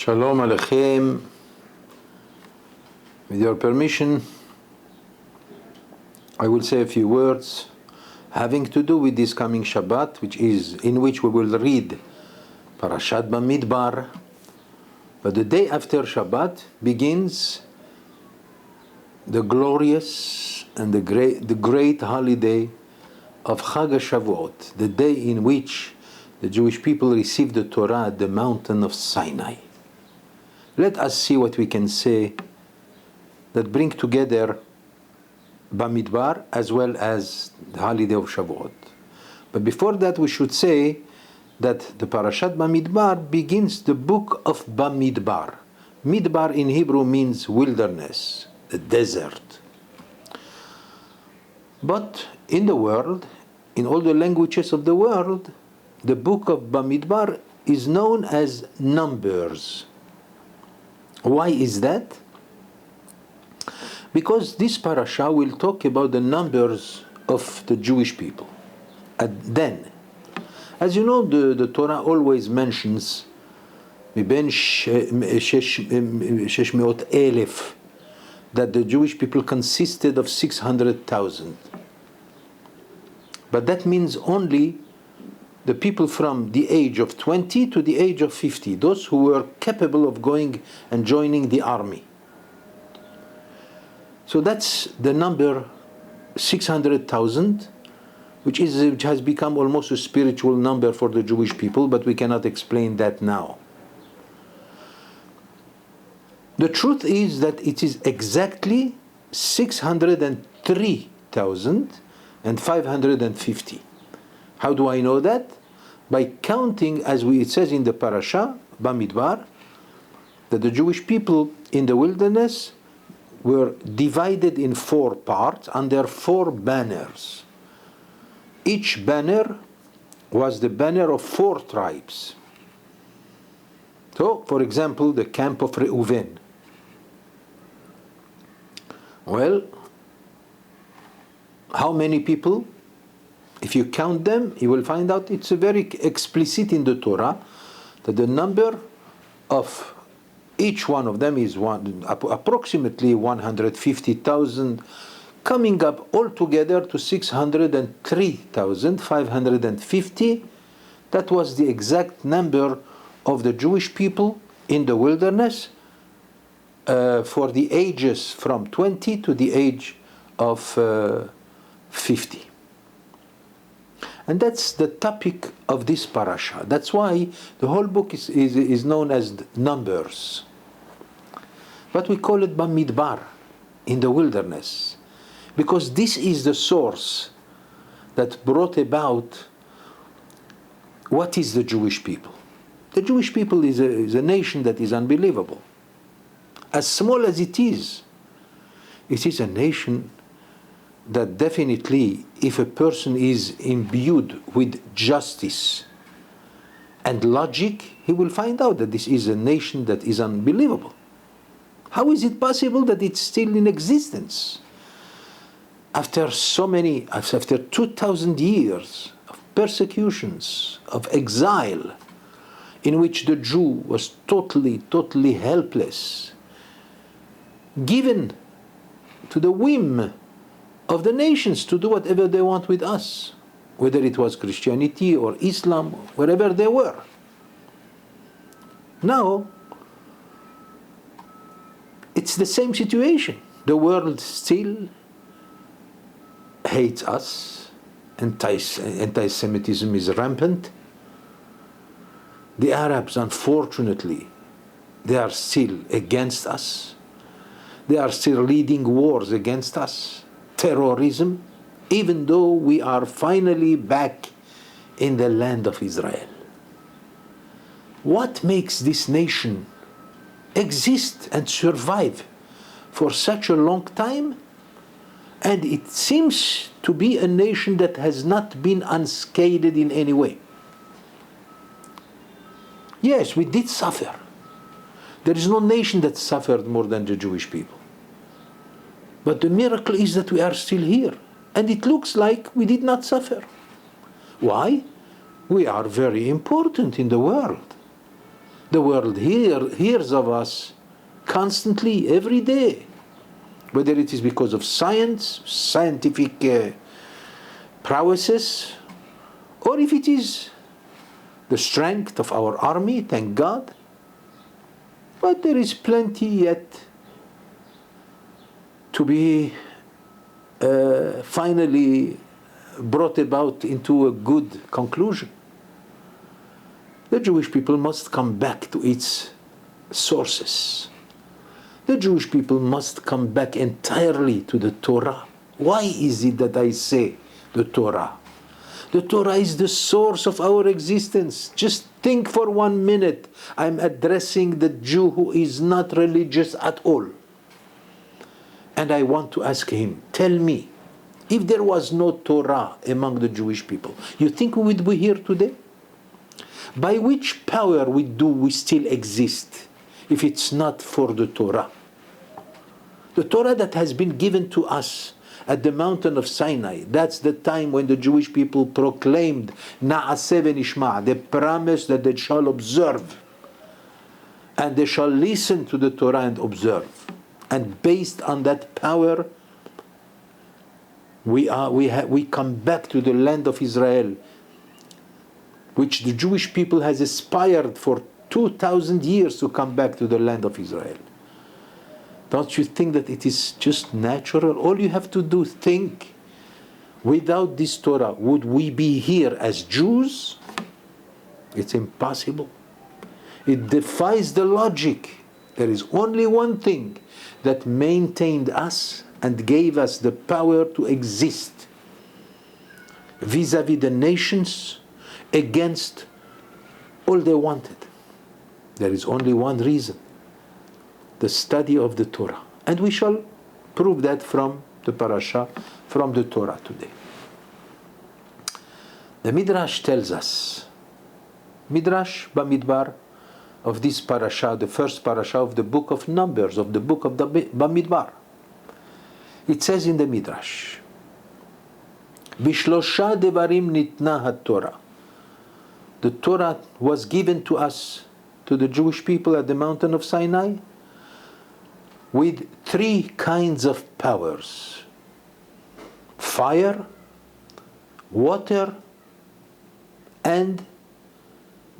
Shalom Aleichem. With your permission, I will say a few words having to do with this coming Shabbat, in which we will read Parashat Bamidbar. But the day after Shabbat begins the glorious and the great holiday of Chag Shavuot, the day in which the Jewish people received the Torah at the mountain of Sinai. Let us see what we can say that bring together Bamidbar as well as the holiday of Shavuot. But before that, we should say that the Parashat Bamidbar begins the book of Bamidbar. Midbar in Hebrew means wilderness, the desert. But in the world, in all the languages of the world, the book of Bamidbar is known as Numbers. Why is that? Because this parasha will talk about the numbers of the Jewish people. Then, as you know, the Torah always mentions מבין 600,000 that the Jewish people consisted of 600,000. But that means only the people from the age of 20 to the age of 50, those who were capable of going and joining the army. So that's the number 600,000, which has become almost a spiritual number for the Jewish people, but we cannot explain that now. The truth is that it is exactly 603,550. How do I know that? By counting, as it says in the parasha, Bamidbar, that the Jewish people in the wilderness were divided in 4 parts under 4 banners. Each banner was the banner of 4 tribes. So, for example, the camp of Reuven. Well, how many people? If you count them, you will find out it's very explicit in the Torah that the number of each one of them is approximately 150,000, coming up altogether to 603,550. That was the exact number of the Jewish people in the wilderness for the ages from 20 to the age of 50. And that's the topic of this parasha. That's why the whole book is known as Numbers. But we call it Bamidbar, in the wilderness, because this is the source that brought about what is the Jewish people. The Jewish people is a nation that is unbelievable. As small as it is a nation that definitely, if a person is imbued with justice and logic, he will find out that this is a nation that is unbelievable. How is it possible that it's still in existence? After 2,000 years of persecutions, of exile, in which the Jew was totally helpless, given to the whim of the nations to do whatever they want with us, whether it was Christianity or Islam, wherever they were. Now, it's the same situation. The world still hates us. Anti-Semitism is rampant. The Arabs, unfortunately, they are still against us. They are still leading wars against us. Terrorism, even though we are finally back in the land of Israel. What makes this nation exist and survive for such a long time? And it seems to be a nation that has not been unscathed in any way. Yes, we did suffer. There is no nation that suffered more than the Jewish people. But the miracle is that we are still here. And it looks like we did not suffer. Why? We are very important in the world. The world hears of us constantly, every day. Whether it is because of science, scientific prowesses, or if it is the strength of our army, thank God. But there is plenty yet to be finally brought about into a good conclusion. The Jewish people must come back to its sources. The Jewish people must come back entirely to the Torah. Why is it that I say the Torah? The Torah is the source of our existence. Just think for 1 minute. I'm addressing the Jew who is not religious at all. And I want to ask him, tell me, if there was no Torah among the Jewish people, you think we would be here today? By which power do we still exist if it's not for the Torah? The Torah that has been given to us at the mountain of Sinai, that's the time when the Jewish people proclaimed Na'aseh v'nishma', the promise that they shall observe and they shall listen to the Torah and observe. And based on that power, we come back to the land of Israel, which the Jewish people has aspired for 2,000 years to come back to the land of Israel. Don't you think that it is just natural? All you have to do, think, without this Torah, would we be here as Jews? It's impossible. It defies the logic. There is only one thing that maintained us and gave us the power to exist vis-a-vis the nations against all they wanted. There is only one reason: the study of the Torah. And we shall prove that from the Parashat, from the Torah today. The Midrash tells us, Midrash Bamidbar, of this Parashat, the first Parashat of the book of Numbers, of the book of the Bamidbar. It says in the Midrash, Bishlosha devarim nitna ha-Torah. The Torah was given to us, to the Jewish people at the mountain of Sinai, with 3 kinds of powers: fire, water, and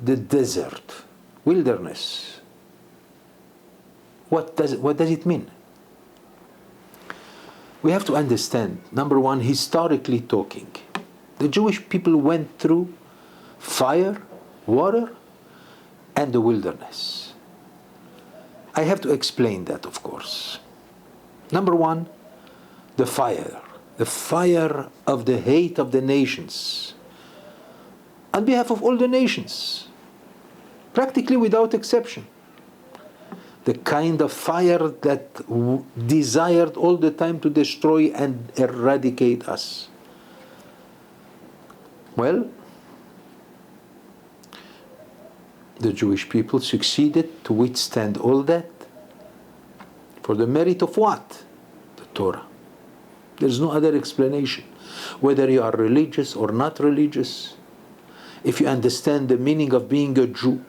the desert, wilderness. What does it mean? We have to understand, number one, historically talking, the Jewish people went through fire, water, and the wilderness. I have to explain that, of course. Number one, the fire of the hate of the nations, on behalf of all the nations, practically without exception. The kind of fire that desired all the time to destroy and eradicate us. Well, the Jewish people succeeded to withstand all that. For the merit of what? The Torah. There's no other explanation. Whether you are religious or not religious, if you understand the meaning of being a Jew,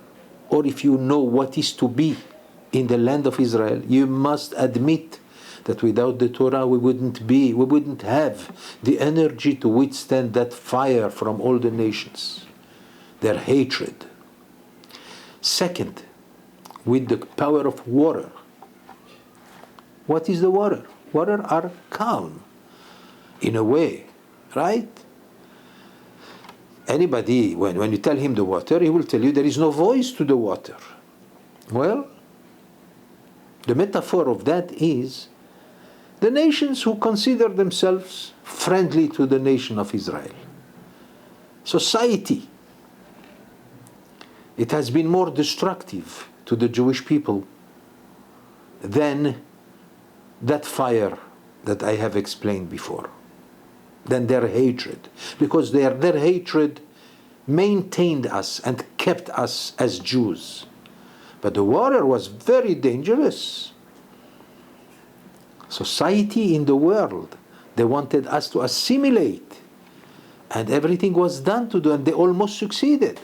or if you know what is to be in the land of Israel, you must admit that without the Torah we wouldn't have the energy to withstand that fire from all the nations, their hatred. Second, with the power of water. What is the water? Water are calm, in a way, right? Anybody, when you tell him the water, he will tell you there is no voice to the water. Well, the metaphor of that is the nations who consider themselves friendly to the nation of Israel. Society. It has been more destructive to the Jewish people than that fire that I have explained before, than their hatred. Because their hatred maintained us and kept us as Jews. But the water was very dangerous. Society in the world, they wanted us to assimilate. And everything was done to them, and they almost succeeded.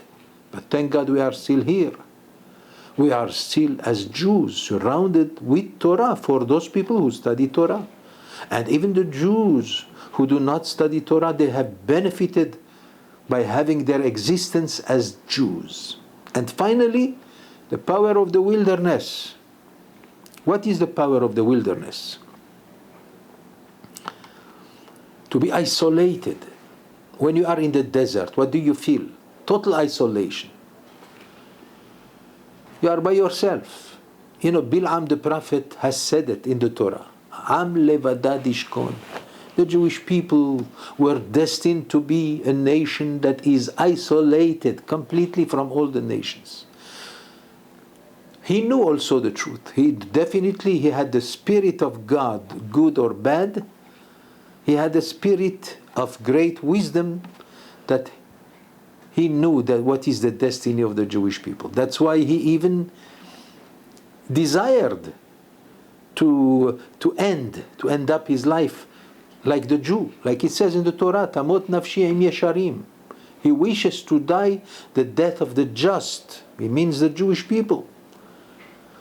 But thank God we are still here. We are still, as Jews, surrounded with Torah for those people who study Torah. And even the Jews who do not study Torah, they have benefited by having their existence as Jews. And finally, the power of the wilderness. What is the power of the wilderness? To be isolated. When you are in the desert, what do you feel? Total isolation. You are by yourself. You know, Bil'am the prophet has said it in the Torah. Am levadad ishkon. The Jewish people were destined to be a nation that is isolated completely from all the nations. He knew also the truth. He had the spirit of God, good or bad. He had the spirit of great wisdom that he knew that what is the destiny of the Jewish people. That's why he even desired to end up his life like the Jew, like it says in the Torah, Tamot nafshi im yesharim. He wishes to die the death of the just. It means the Jewish people.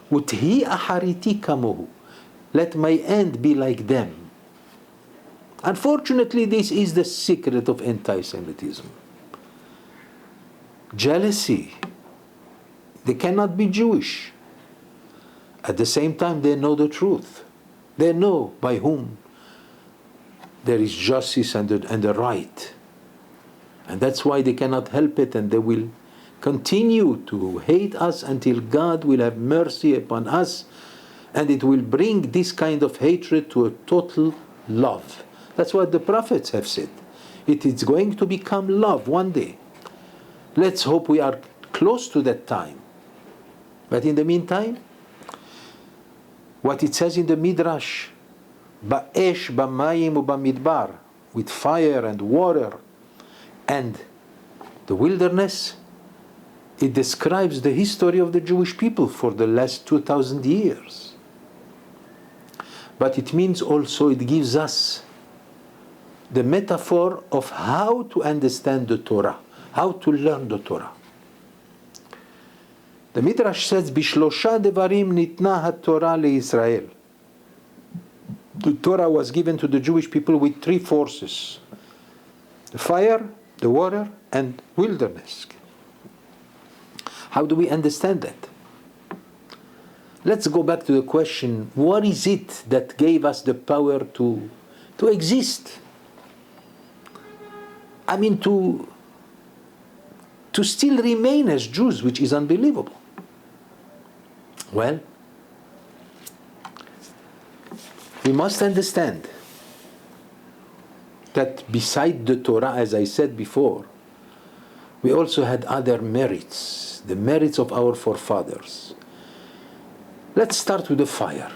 Uthi ahariti kamohu. Let my end be like them. Unfortunately, this is the secret of anti-Semitism. Jealousy. They cannot be Jewish. At the same time, they know the truth. They know by whom there is justice and the right. And that's why they cannot help it, and they will continue to hate us until God will have mercy upon us, and it will bring this kind of hatred to a total love. That's what the prophets have said. It is going to become love one day. Let's hope we are close to that time. But in the meantime, what it says in the Midrash, Ba'esh, B'mayim, Bamidbar, with fire and water and the wilderness, it describes the history of the Jewish people for the last 2,000 years. But it means also, it gives us the metaphor of how to understand the Torah, how to learn the Torah. The Midrash says, Bishlosha devarim nitna ha-Torah leIsrael. The Torah was given to the Jewish people with three forces: the fire, the water, and wilderness. How do we understand that? Let's go back to the question, what is it that gave us the power to exist? I mean, to still remain as Jews, which is unbelievable. Well, we must understand that beside the Torah, as I said before, we also had other merits, the merits of our forefathers. Let's start with the fire.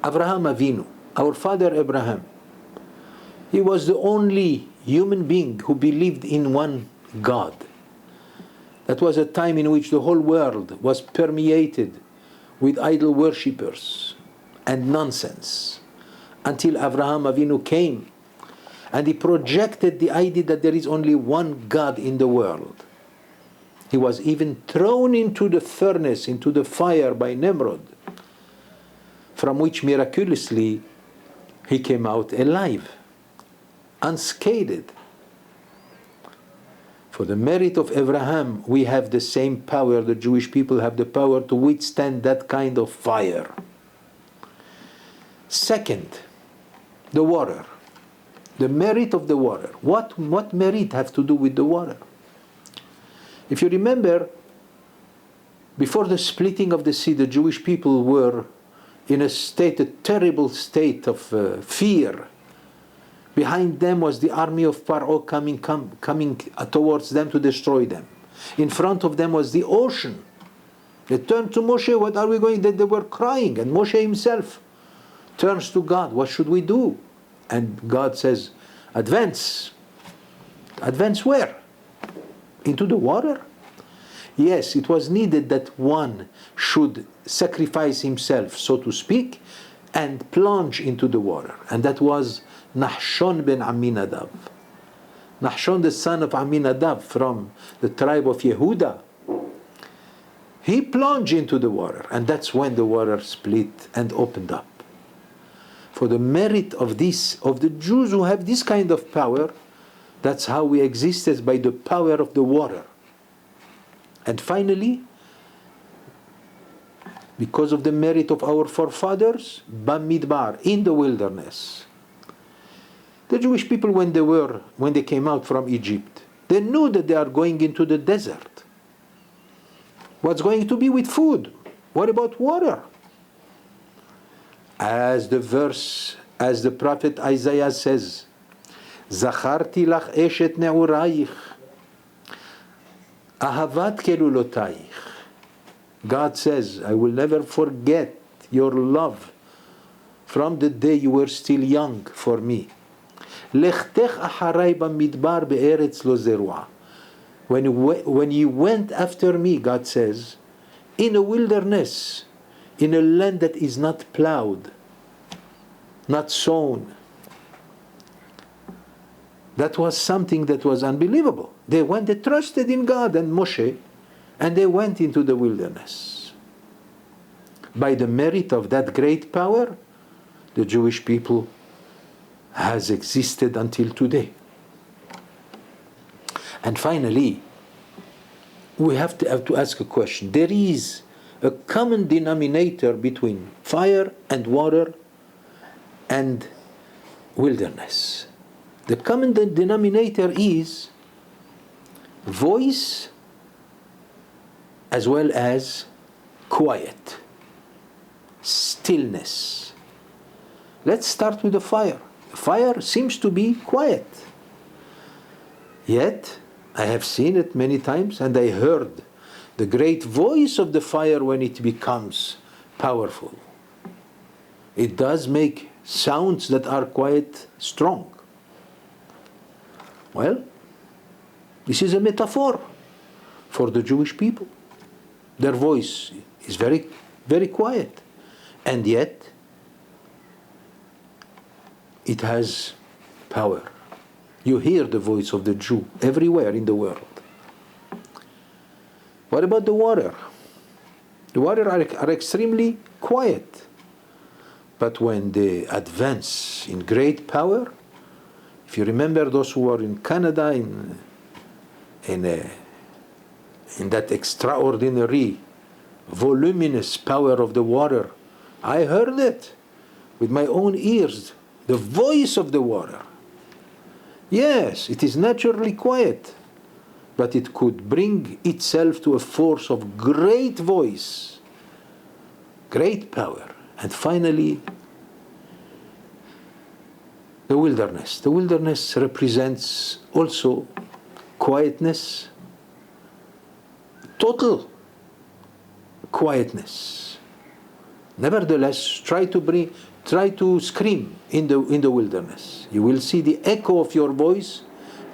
Abraham Avinu, our father Abraham, he was the only human being who believed in one God. That was a time in which the whole world was permeated with idol worshippers and nonsense, until Abraham Avinu came and he projected the idea that there is only one God in the world. He was even thrown into the furnace, into the fire by Nimrod, from which miraculously he came out alive, unscathed. For the merit of Abraham, we have the same power. The Jewish people have the power to withstand that kind of fire. Second, the water. The merit of the water. What merit have to do with the water? If you remember, before the splitting of the sea, the Jewish people were in a terrible state of fear. Behind them was the army of Paro coming towards them to destroy them. In front of them was the ocean. They turned to Moshe, what are we going? They were crying, and Moshe himself turns to God, what should we do? And God says, advance. Advance where? Into the water? Yes, it was needed that one should sacrifice himself, so to speak, and plunge into the water. And that was Nahshon ben Aminadab. Nahshon, the son of Aminadab from the tribe of Yehuda. He plunged into the water, and that's when the water split and opened up. For the merit of this, of the Jews who have this kind of power, that's how we exist, as by the power of the water. And finally, because of the merit of our forefathers, Bamidbar, in the wilderness. The Jewish people, when they came out from Egypt, they knew that they are going into the desert. What's going to be with food? What about water? As the prophet Isaiah says, Zacharti lach eshet ne'uraich, ahavat kelulotaich. God says, I will never forget your love from the day you were still young for me. Lechtech acharai bamidbar be'eretz lo zerua. When you went after me, God says, in a wilderness, in a land that is not plowed, not sown. That was something that was unbelievable. They trusted in God and Moshe, and they went into the wilderness. By the merit of that great power, the Jewish people has existed until today. And finally, we have to ask a question. There is a common denominator between fire and water and wilderness. The common denominator is voice as well as quiet, stillness. Let's start with the fire. Fire seems to be quiet. Yet, I have seen it many times, and I heard the great voice of the fire when it becomes powerful. It does make sounds that are quite strong. Well, this is a metaphor for the Jewish people. Their voice is very, very quiet, and yet it has power. You hear the voice of the Jew everywhere in the world. What about the water? The water are extremely quiet. But when they advance in great power, if you remember those who were in Canada in that extraordinary, voluminous power of the water, I heard it with my own ears, the voice of the water. Yes, it is naturally quiet, but it could bring itself to a force of great voice, great power. And finally, the wilderness. The wilderness represents also quietness, total quietness. Nevertheless, try to scream in the wilderness. You will see the echo of your voice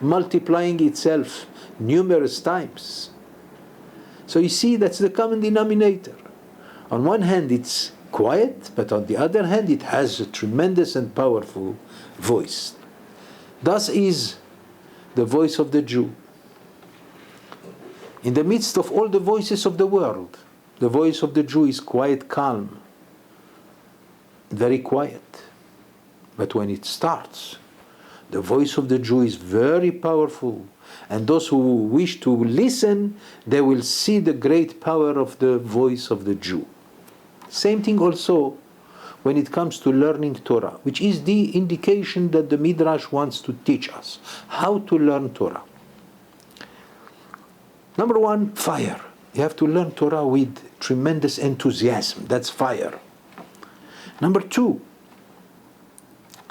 multiplying itself numerous times. So you see, that's the common denominator. On one hand, it's quiet, but on the other hand, it has a tremendous and powerful voice. Thus is the voice of the Jew. In the midst of all the voices of the world, the voice of the Jew is quite calm, very quiet. But when it starts, the voice of the Jew is very powerful. And those who wish to listen, they will see the great power of the voice of the Jew. Same thing also when it comes to learning Torah, which is the indication that the Midrash wants to teach us how to learn Torah. Number one, fire. You have to learn Torah with tremendous enthusiasm. That's fire. Number two,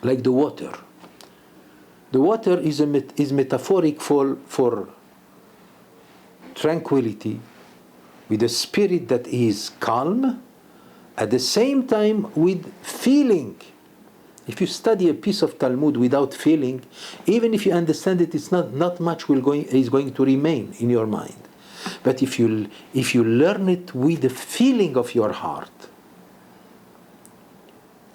like the water. The water is metaphoric for tranquility, with a spirit that is calm, at the same time with feeling. If you study a piece of Talmud without feeling, even if you understand it, it's not much is going to remain in your mind. But if you learn it with the feeling of your heart,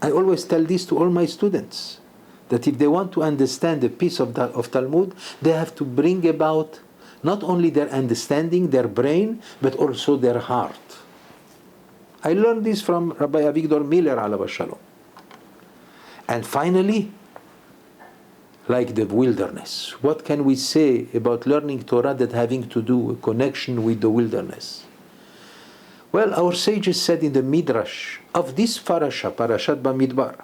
I always tell this to all my students, that if they want to understand a piece of Talmud, they have to bring about not only their understanding, their brain, but also their heart. I learned this from Rabbi Avigdor Miller, alav shalom. And finally, like the wilderness. What can we say about learning Torah that having to do a connection with the wilderness? Well, our sages said in the Midrash of this Parashat Bamidbar,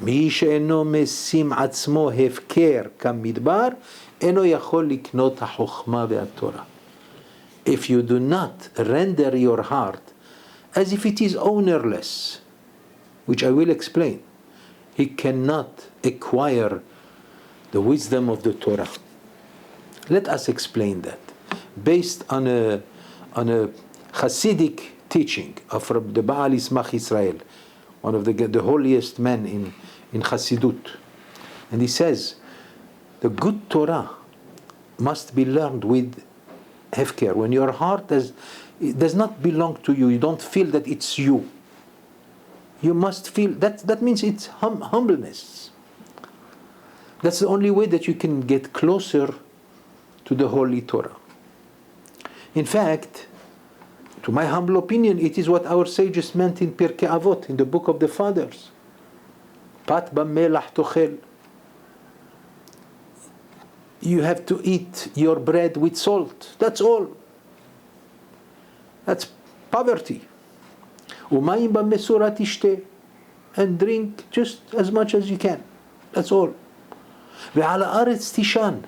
מי שאינו משים עצמו הפקר כמדבר, אינו יכול לקנות החוכמה והתורה. If you do not render your heart as if it is ownerless, which I will explain, he cannot acquire the wisdom of the Torah. Let us explain that. Based on a Hasidic teaching of the Baal Ismach Israel, one of the holiest men in Hasidut. And he says, the good Torah must be learned with hefker. When your heart does not belong to you, you don't feel that it's you. You must feel, that means it's humbleness. That's the only way that you can get closer to the Holy Torah. In fact, to my humble opinion, it is what our sages meant in Pirkei Avot, in the book of the Fathers. Pat b'melach tochel. You have to eat your bread with salt. That's all. That's poverty. Umayim b'mesura tishteh. And drink just as much as you can. That's all. Ve'ala aretz tishan.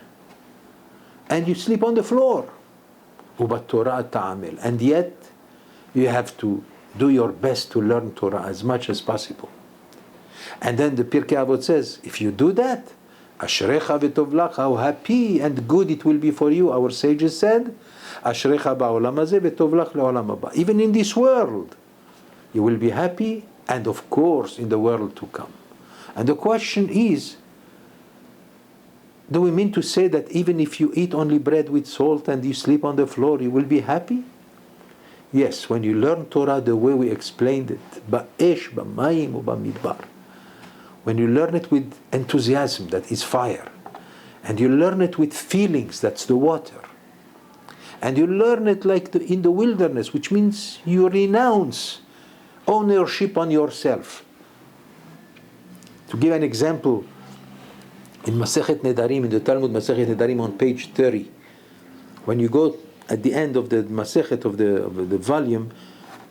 And you sleep on the floor. Ubat-Torah ta'amel. And yet, you have to do your best to learn Torah as much as possible. And then the Pirkei Avot says, if you do that, Ashrecha v'tovlach, how happy and good it will be for you. Our sages said, Ashrecha ba'olam hazeh v'tovlach le'olam haba. Even in this world, you will be happy, and of course in the world to come. And the question is, do we mean to say that even if you eat only bread with salt and you sleep on the floor, you will be happy? Yes, when you learn Torah the way we explained it, ba'esh, b'mayim, u'bamidbar. When you learn it with enthusiasm, that is fire. And you learn it with feelings, that's the water. And you learn it like in the wilderness, which means you renounce ownership on yourself. To give an example, in Masechet Nedarim, in the Talmud Masechet Nedarim on page 30, when you go at the end of the Masechet of the volume,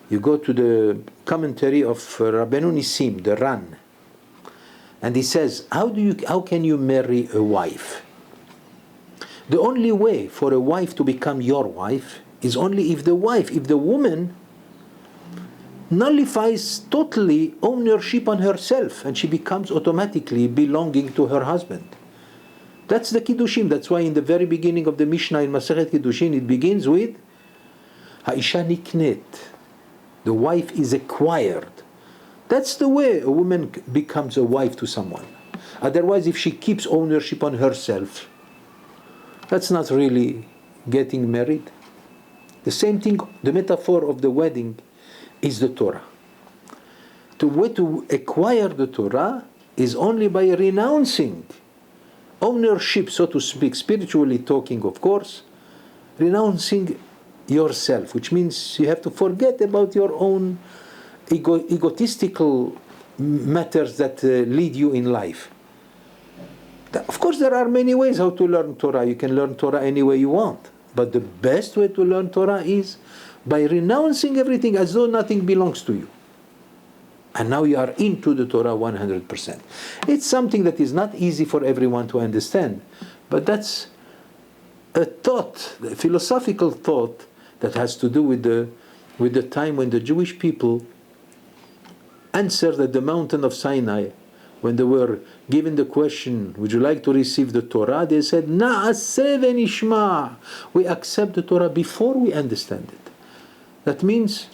you go to the commentary of Rabbeinu Nissim, the Ran, and he says, how can you marry a wife? The only way for a wife to become your wife is only if the woman nullifies totally ownership on herself, and she becomes automatically belonging to her husband. That's the Kiddushim. That's why in the very beginning of the Mishnah in Masechet Kiddushin, it begins with Ha'isha niknet. The wife is acquired. That's the way a woman becomes a wife to someone. Otherwise, if she keeps ownership on herself, that's not really getting married. The same thing, the metaphor of the wedding is the Torah. The way to acquire the Torah is only by renouncing ownership, so to speak, spiritually talking, of course, renouncing yourself, which means you have to forget about your own egotistical matters that lead you in life. Of course, there are many ways how to learn Torah. You can learn Torah any way you want. But the best way to learn Torah is by renouncing everything as though nothing belongs to you. And now you are into the Torah 100%. It's something that is not easy for everyone to understand. But that's a thought, a philosophical thought that has to do with the time when the Jewish people answered at the mountain of Sinai, when they were given the question, would you like to receive the Torah? They said, Na'aseh v'nishma. We accept the Torah before we understand it. That means,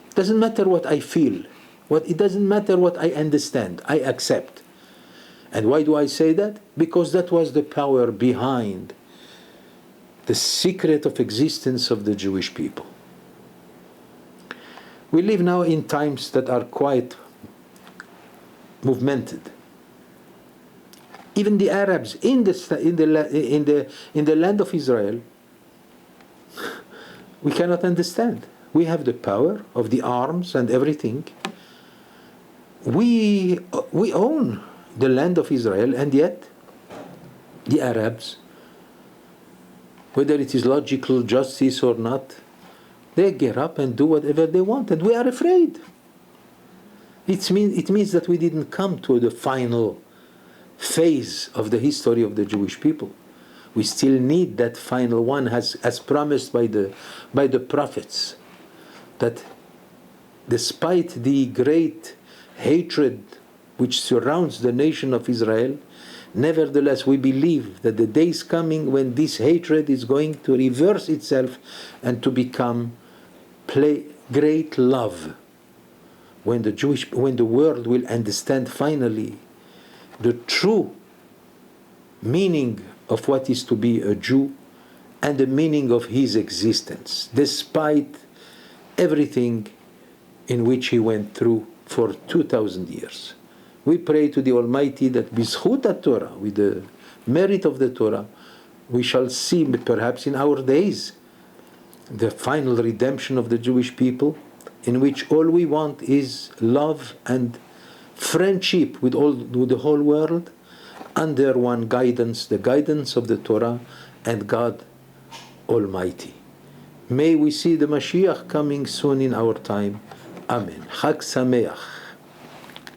it doesn't matter what I feel. It doesn't matter what I understand. I accept. And why do I say that? Because that was the power behind the secret of existence of the Jewish people. We live now in times that are quite movemented. Even the Arabs in the land of Israel We cannot understand. We have the power of the arms and everything. We own the land of Israel, and yet the Arabs, whether it is logical justice or not, they get up and do whatever they want, and we are afraid. It means that we didn't come to the final phase of the history of the Jewish people. We still need that final one, as promised by the prophets, that despite the great hatred which surrounds the nation of Israel, nevertheless we believe that the day is coming when this hatred is going to reverse itself and to become great love. When the world will understand finally the true meaning of what is to be a Jew and the meaning of his existence, despite everything in which he went through for 2,000 years. We pray to the Almighty that B'zchut Torah, with the merit of the Torah, we shall see perhaps in our days the final redemption of the Jewish people, in which all we want is love and friendship with the whole world, under one guidance, the guidance of the Torah and God Almighty. May we see the Mashiach coming soon in our time. Amen. Chag Sameach.